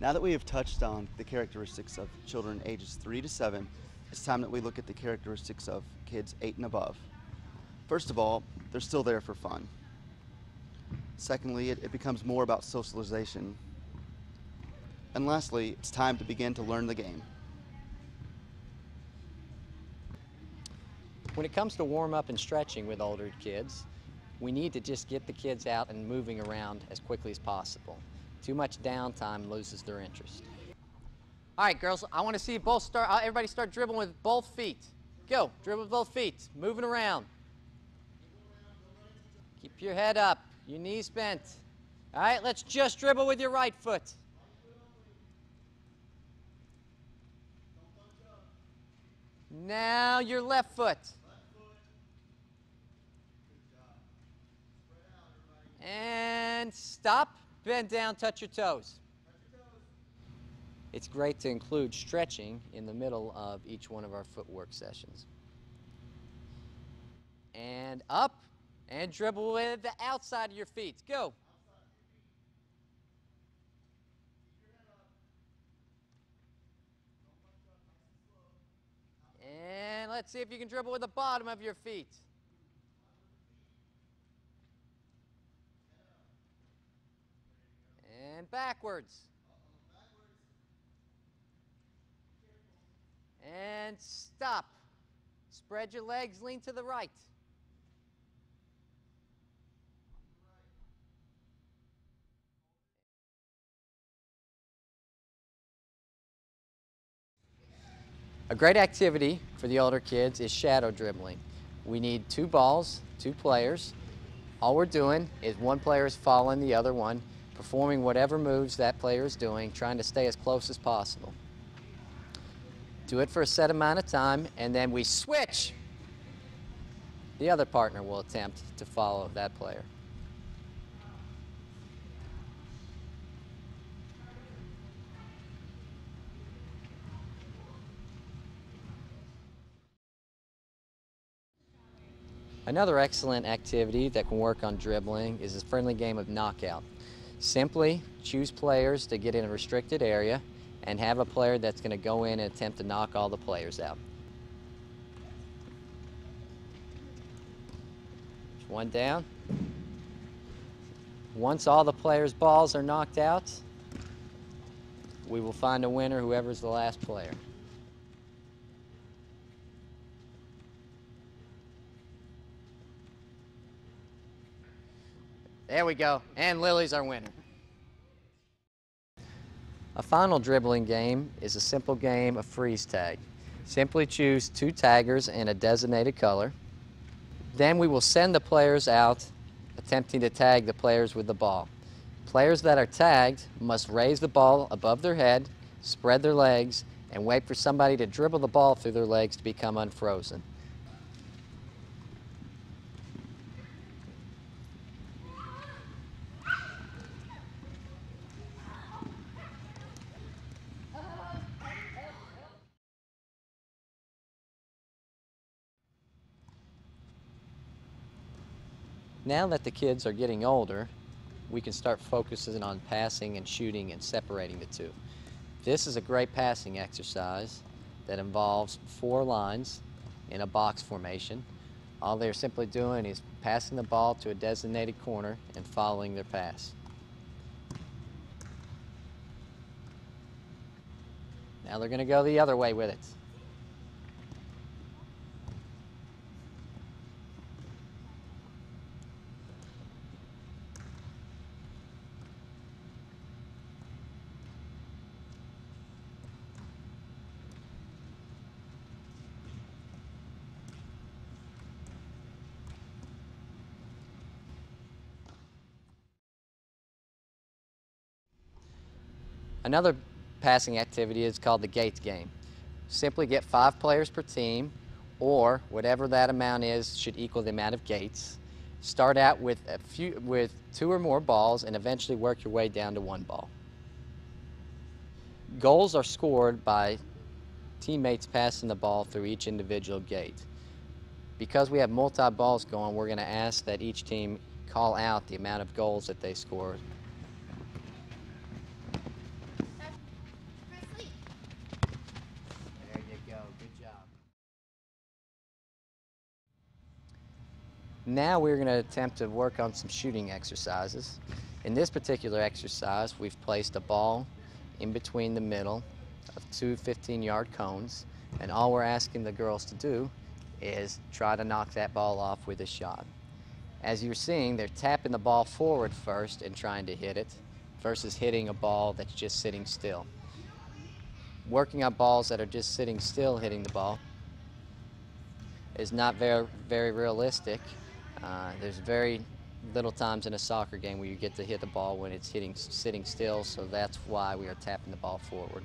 Now that we have touched on the characteristics of children ages 3 to 7, it's time that we look at the characteristics of kids 8 and above. First of all, they're still there for fun. Secondly, it becomes more about socialization. And lastly, it's time to begin to learn the game. When it comes to warm up and stretching with older kids, we need to just get the kids out and moving around as quickly as possible. Too much downtime loses their interest. All right, girls, I want to see you both everybody start dribbling with both feet. Go, dribble with both feet, moving around. Keep your head up, your knees bent. All right, let's just dribble with your right foot. Now your left foot. And stop, bend down, touch your toes. It's great to include stretching in the middle of each one of our footwork sessions. And up, and dribble with the outside of your feet. Go. And let's see if you can dribble with the bottom of your feet. And backwards. And stop. Spread your legs, lean to the right. A great activity for the older kids is shadow dribbling. We need 2 balls, 2 players. All we're doing is one player is following the other one, performing whatever moves that player is doing, trying to stay as close as possible. Do it for a set amount of time, and then we switch. The other partner will attempt to follow that player. Another excellent activity that can work on dribbling is a friendly game of knockout. Simply choose players to get in a restricted area and have a player that's going to go in and attempt to knock all the players out. One down. Once all the players' balls are knocked out, we will find a winner, whoever's the last player. There we go, and Lily's our winner. A final dribbling game is a simple game of freeze tag. Simply choose 2 taggers in a designated color. Then we will send the players out attempting to tag the players with the ball. Players that are tagged must raise the ball above their head, spread their legs, and wait for somebody to dribble the ball through their legs to become unfrozen. Now that the kids are getting older, we can start focusing on passing and shooting and separating the two. This is a great passing exercise that involves 4 lines in a box formation. All they're simply doing is passing the ball to a designated corner and following their pass. Now they're going to go the other way with it. Another passing activity is called the gates game. Simply get 5 players per team, or whatever that amount is should equal the amount of gates. Start out with 2 or more balls and eventually work your way down to 1 ball. Goals are scored by teammates passing the ball through each individual gate. Because we have multi-balls going, we're going to ask that each team call out the amount of goals that they scored. Now we're going to attempt to work on some shooting exercises. In this particular exercise, we've placed a ball in between the middle of two 15-yard cones, and all we're asking the girls to do is try to knock that ball off with a shot. As you're seeing, they're tapping the ball forward first and trying to hit it versus hitting a ball that's just sitting still. Working on balls that are just sitting still hitting the ball is not very realistic. There's very little times in a soccer game where you get to hit the ball when it's sitting still, so that's why we are tapping the ball forward.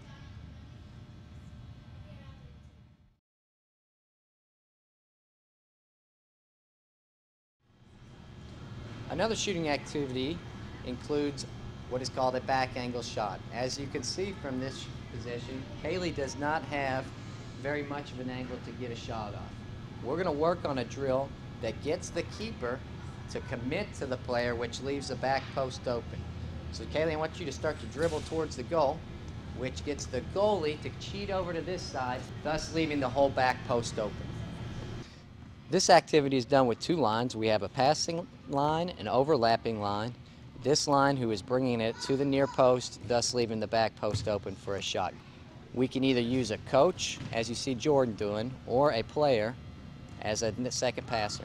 Another shooting activity includes what is called a back angle shot. As you can see from this position, Kaylee does not have very much of an angle to get a shot off. We're going to work on a drill that gets the keeper to commit to the player, which leaves the back post open. So Kaylee, I want you to start to dribble towards the goal, which gets the goalie to cheat over to this side, thus leaving the whole back post open. This activity is done with two lines. We have a passing line, an overlapping line. This line who is bringing it to the near post, thus leaving the back post open for a shot. We can either use a coach, as you see Jordan doing, or a player as a second passer.